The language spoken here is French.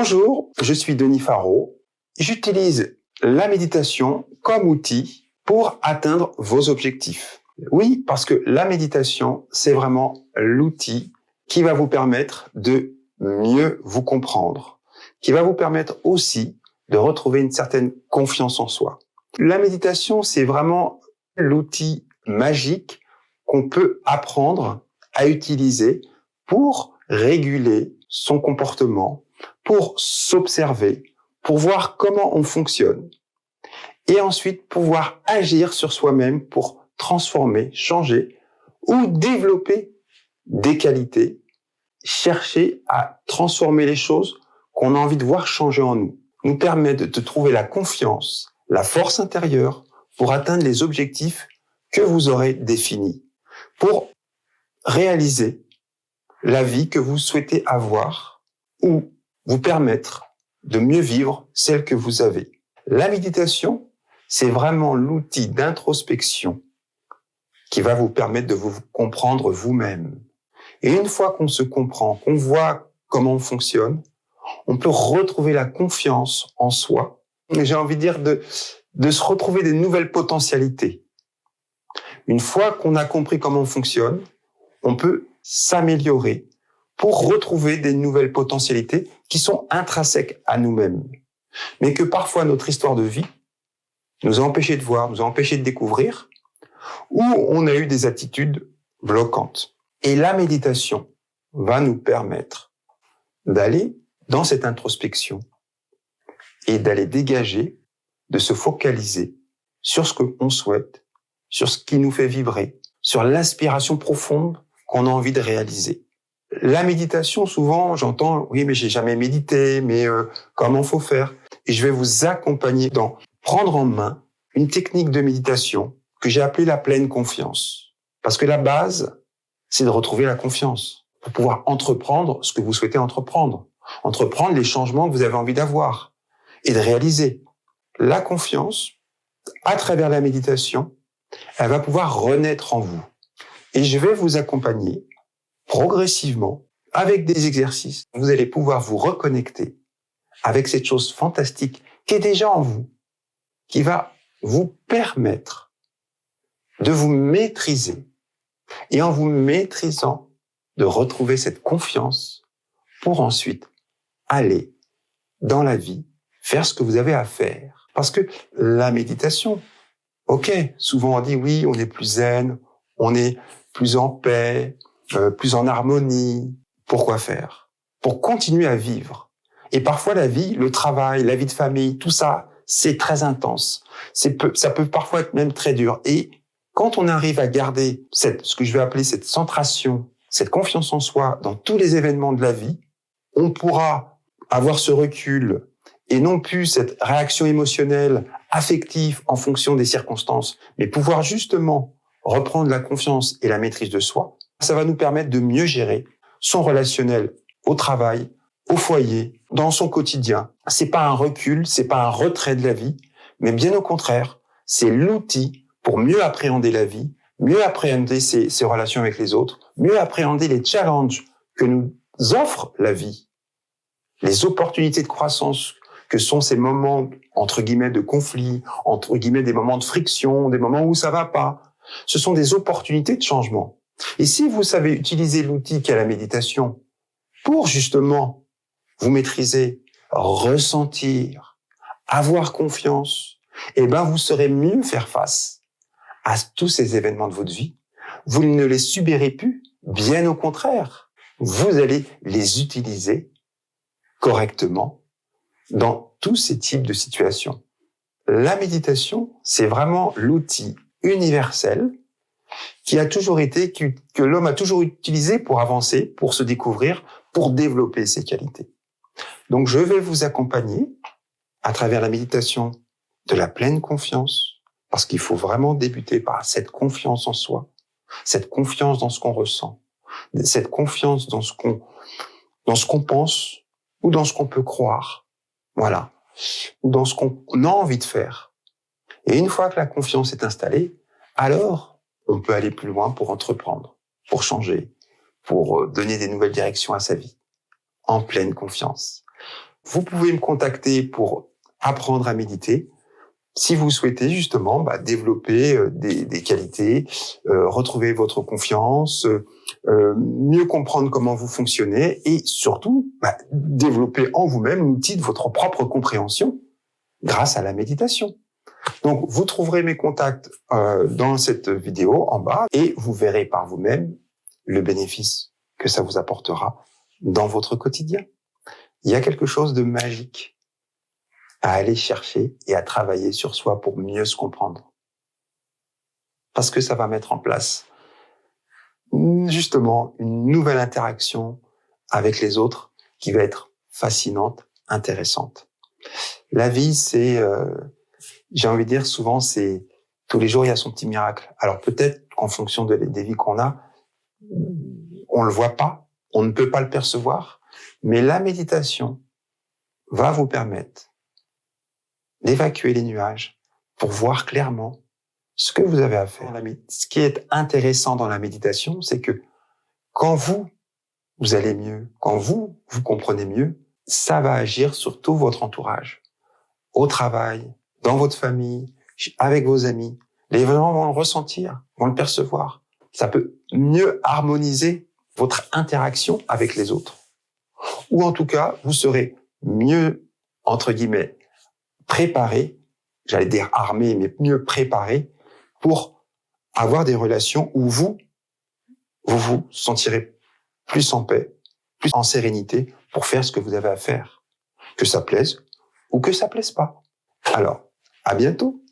Bonjour, je suis Denis Faro. J'utilise la méditation comme outil pour atteindre vos objectifs. Oui, parce que la méditation, c'est vraiment l'outil qui va vous permettre de mieux vous comprendre, qui va vous permettre aussi de retrouver une certaine confiance en soi. La méditation, c'est vraiment l'outil magique qu'on peut apprendre à utiliser pour réguler son comportement, pour s'observer, pour voir comment on fonctionne et ensuite pouvoir agir sur soi-même pour transformer, changer ou développer des qualités, chercher à transformer les choses qu'on a envie de voir changer en nous, nous permet de trouver la confiance, la force intérieure pour atteindre les objectifs que vous aurez définis, pour réaliser la vie que vous souhaitez avoir ou vous permettre de mieux vivre celle que vous avez. La méditation, c'est vraiment l'outil d'introspection qui va vous permettre de vous comprendre vous-même. Et une fois qu'on se comprend, qu'on voit comment on fonctionne, on peut retrouver la confiance en soi. Et j'ai envie de dire de se retrouver des nouvelles potentialités. Une fois qu'on a compris comment on fonctionne, on peut s'améliorer pour retrouver des nouvelles potentialités qui sont intrinsèques à nous-mêmes. Mais que parfois notre histoire de vie nous a empêchés de voir, nous a empêchés de découvrir, ou on a eu des attitudes bloquantes. Et la méditation va nous permettre d'aller dans cette introspection et d'aller dégager, de se focaliser sur ce qu'on souhaite, sur ce qui nous fait vibrer, sur l'aspiration profonde qu'on a envie de réaliser. La méditation, souvent, j'entends, oui, mais j'ai jamais médité, mais comment faut faire? Et je vais vous accompagner dans prendre en main une technique de méditation que j'ai appelée la pleine confiance. Parce que la base, c'est de retrouver la confiance pour pouvoir entreprendre ce que vous souhaitez entreprendre les changements que vous avez envie d'avoir et de réaliser. La confiance, à travers la méditation, elle va pouvoir renaître en vous. Et je vais vous accompagner progressivement avec des exercices. Vous allez pouvoir vous reconnecter avec cette chose fantastique qui est déjà en vous, qui va vous permettre de vous maîtriser et en vous maîtrisant, de retrouver cette confiance pour ensuite aller dans la vie, faire ce que vous avez à faire. Parce que la méditation, ok, souvent on dit oui, on est plus zen, on est plus en paix, plus en harmonie. Pourquoi faire? Pour continuer à vivre. Et parfois la vie, le travail, la vie de famille, tout ça, c'est très intense. Ça peut parfois être même très dur. Et quand on arrive à garder ce que je vais appeler cette centration, cette confiance en soi dans tous les événements de la vie, on pourra avoir ce recul et non plus cette réaction émotionnelle, affective en fonction des circonstances, mais pouvoir justement reprendre la confiance et la maîtrise de soi. Ça va nous permettre de mieux gérer son relationnel au travail, au foyer, dans son quotidien. C'est pas un recul, c'est pas un retrait de la vie, mais bien au contraire, c'est l'outil pour mieux appréhender la vie, mieux appréhender ses relations avec les autres, mieux appréhender les challenges que nous offre la vie, les opportunités de croissance que sont ces moments, entre guillemets, de conflit, entre guillemets, des moments de friction, des moments où ça va pas. Ce sont des opportunités de changement. Et si vous savez utiliser l'outil qu'est la méditation pour justement vous maîtriser, ressentir, avoir confiance, eh ben, vous saurez mieux faire face à tous ces événements de votre vie. Vous ne les subirez plus, bien au contraire. Vous allez les utiliser correctement dans tous ces types de situations. La méditation, c'est vraiment l'outil universel qui a toujours été, que l'homme a toujours utilisé pour avancer, pour se découvrir, pour développer ses qualités. Donc, je vais vous accompagner à travers la méditation de la pleine confiance, parce qu'il faut vraiment débuter par cette confiance en soi, cette confiance dans ce qu'on ressent, cette confiance dans ce qu'on pense ou dans ce qu'on peut croire. Voilà. Ou dans ce qu'on a envie de faire. Et une fois que la confiance est installée, alors on peut aller plus loin pour entreprendre, pour changer, pour donner des nouvelles directions à sa vie, en pleine confiance. Vous pouvez me contacter pour apprendre à méditer. Si vous souhaitez justement développer des qualités, retrouver votre confiance, mieux comprendre comment vous fonctionnez et surtout développer en vous-même l'outil de votre propre compréhension grâce à la méditation. Donc, vous trouverez mes contacts dans cette vidéo en bas et vous verrez par vous-même le bénéfice que ça vous apportera dans votre quotidien. Il y a quelque chose de magique à aller chercher et à travailler sur soi pour mieux se comprendre. Parce que ça va mettre en place justement une nouvelle interaction avec les autres qui va être fascinante, intéressante. La vie, c'est, j'ai envie de dire souvent, c'est tous les jours il y a son petit miracle. Alors peut-être qu'en fonction des vies qu'on a, on le voit pas, on ne peut pas le percevoir, mais la méditation va vous permettre d'évacuer les nuages pour voir clairement ce que vous avez à faire. Ce qui est intéressant dans la méditation, c'est que quand vous allez mieux, quand vous comprenez mieux, ça va agir sur tout votre entourage. Au travail, dans votre famille, avec vos amis. Les gens vont le ressentir, vont le percevoir. Ça peut mieux harmoniser votre interaction avec les autres. Ou en tout cas, vous serez mieux, entre guillemets, préparé, j'allais dire armé, mais mieux préparé pour avoir des relations où vous vous sentirez plus en paix, plus en sérénité pour faire ce que vous avez à faire. Que ça plaise ou que ça plaise pas. Alors, à bientôt.